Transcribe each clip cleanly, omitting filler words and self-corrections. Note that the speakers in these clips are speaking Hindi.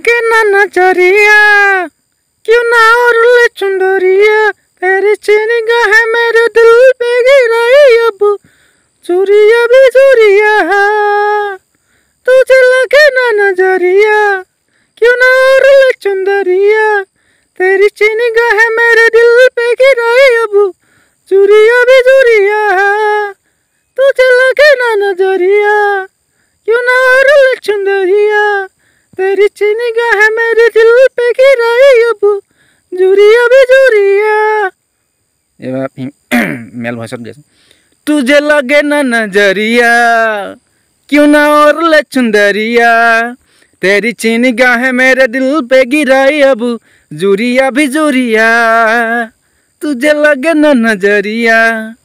लगे ना नजरिया क्यों ना और ले चुंदरिया, तेरी चीनी गाहें मेरे दिल पे गिराई अब चूरिया भी चूरिया। तुझे लगे ना नजरिया क्यों ना और ले चुंदरिया, तेरी चीनी गाहें मेरे दिल पे गिराई अब चूरिया भी चूरिया। तुझे लगे ना नजरिया क्यों ना और ले चुंदरिया, तेरी चीनी गाहें मेरे दिल पे गिराई अब जुरिया भी जुरिया। मेल भाषा जैसे तुझे लगे ना नजरिया क्यों ना और ले चुंदरिया, तेरी चीनी गाहें मेरे दिल पे गिराई अब जुरिया भी जुरिया। तुझे लगे ना नजरिया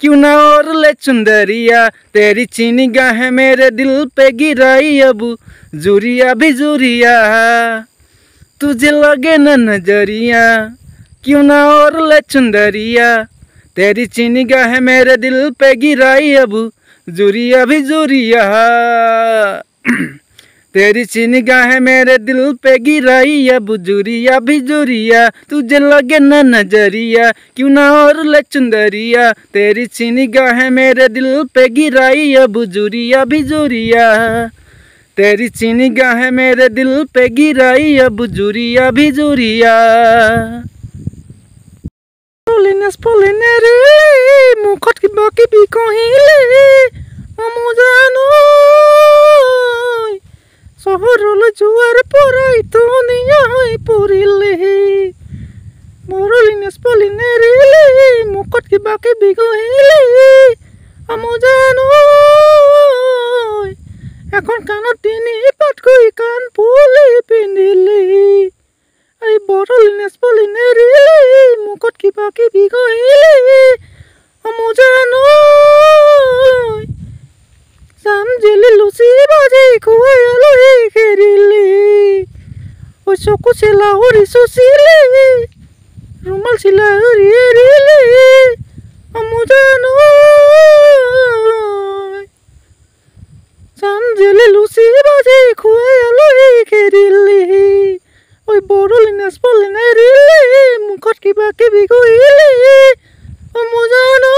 क्यों ना और ले चुंदरिया, तेरी चीनी गाहें मेरे दिल पे गिराई अब जुरिया भी जुरिया। तुझे लगे ना नजरिया क्यों ना और ले चुंदरिया, तेरी चीनी गाहें मेरे दिल पे गिराई अब जुरिया भी जुरिया। तेरी चीनी गाहें मेरे दिल पे गिराई अब जुरिया भी जुरिया। तुझे लगे ना नजरिया क्यों ना और ले चुंदरिया, तेरी चीनी गाहें मेरे दिल पे गिराई अब जुरिया भी जुरिया। तेरी चीनी गाहें मेरे दिल पे गिराई अब जुरिया भी जुरिया। Polinas polineri mukat kibaki bikohili amujano sohorolo juar porai toniya hoy purile. Polinas polineri mukat kibaki bikohili amujano এখন কানত তিনি পাটকৈ কান পুলি পিন্ধিলি। এই বৰলিনেছ পলিনেৰি মুখত কিবা কিবি কহিলি আমোজানো জাম জেলি লুচি বাজি খুৱাই আলহী খেৰিলি। ঐ চকু চিলা উৰি চুচিলি ৰুমাল চিলা উৰি এৰিলি আমোজানো জাম জেলি লুচি বাজি খুৱাই আলহী খেৰিলি। ঐ বৰলিনেছ পলিনেৰি মুখত কিবা কিবি কহিলি আমোজানো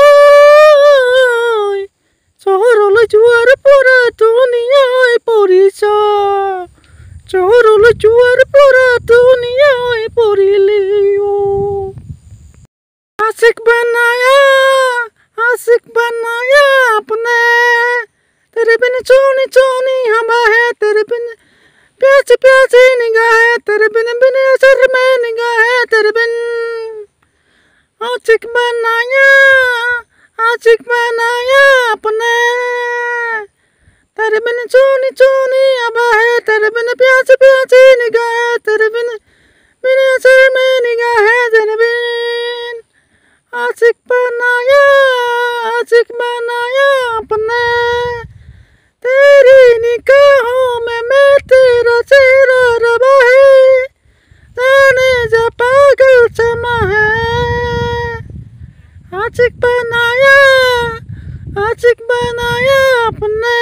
চহৰলৈ যোৱাৰ পৰা ধুনীয়া হৈ পৰিছ, চহৰলৈ যোৱাৰ পৰা ধুনীয়া হৈ পৰিলি। आशिक बनाया आपने, तेरे बिन चोनी चोनी हवा है, तेरे बिन प्यासी प्यासी निगाह है, तेरे बिन बिन असर में निगाह है, तेरे बिन आशिक बनाया आपने, तेरे बिन चोनी चोनी हवा है, तेरे बिन प्यासी प्यासी निगाह है, तेरे बिन बिन असर में निगाह है, तेरे बिन आशिक बनाया आपने। तेरी निगाहों में मैं तेरा चेहरा रवा है, जाने जा पागल समा है। आशिक बनाया आपने,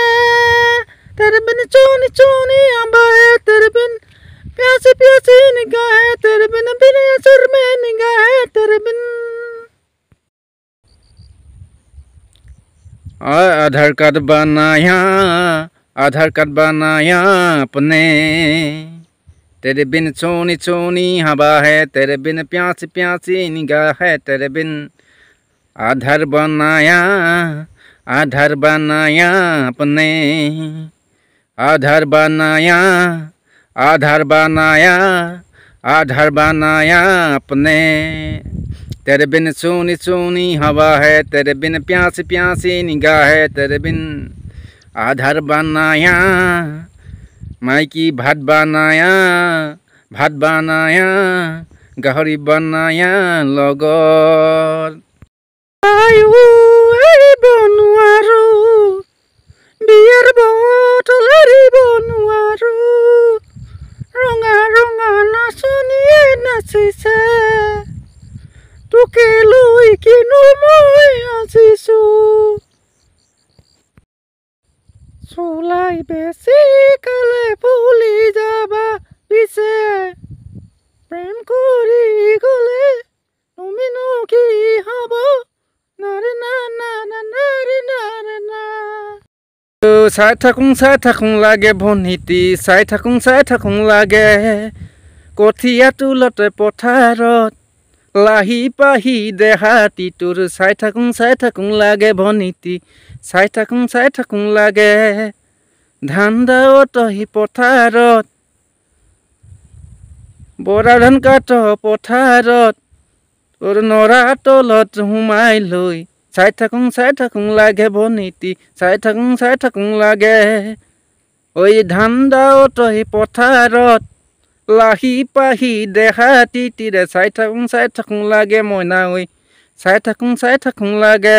तेरे बिन चोनी चोनी हवा है, तेरे बिन प्यासी प्यासी निगाह है, तेरे बिन बिन असर में निगाह है, तेरे बिन। आधार कार्ड बनाया अपने, तेरे बिन चोनी चोनी हवा है, तेरे बिन प्यासी प्यासी निगाह है, तेरे बिन आधार बनाया अपने, आधार बनाया अपने, तेरे बिन चोनी चोनी हवा है, तेरे बिन प्यासी प्यासी निगाह है, तेरे बिन आधार बनाया। माइकी भात बनाया गाहरी बनाया लगत आयु एरिब नुवारो बियार बटल एरिब नुवारो रंगा रंगा नाचनिए नाचिছে তোকে লৈ কিনো মই আজিছো চুলাই বেছি কালে ফুলি যাবা চাই থাকুং লাগে ভনীতি চাই থাকুং লাগে কঠীয়া তুলতে পথাৰত লাহি পাহি দেহাতি তোৰ চাই থাকুং লাগে ভনীতি চাই থাকুং লাগে ধান দাৱতহি পথাৰত বৰা ধান কাট পথাৰত তোৰ নৰা তলত সোমাই লৈ চাই থাকুং লাগে ভনীতি চাই থাকুং লাগে ঐ ধান দাৱতহি পথাৰত লাহি পাহি দেহাতি তিৰে চাই থাকুং লাগে মইনা ঐ চাই থাকুং লাগে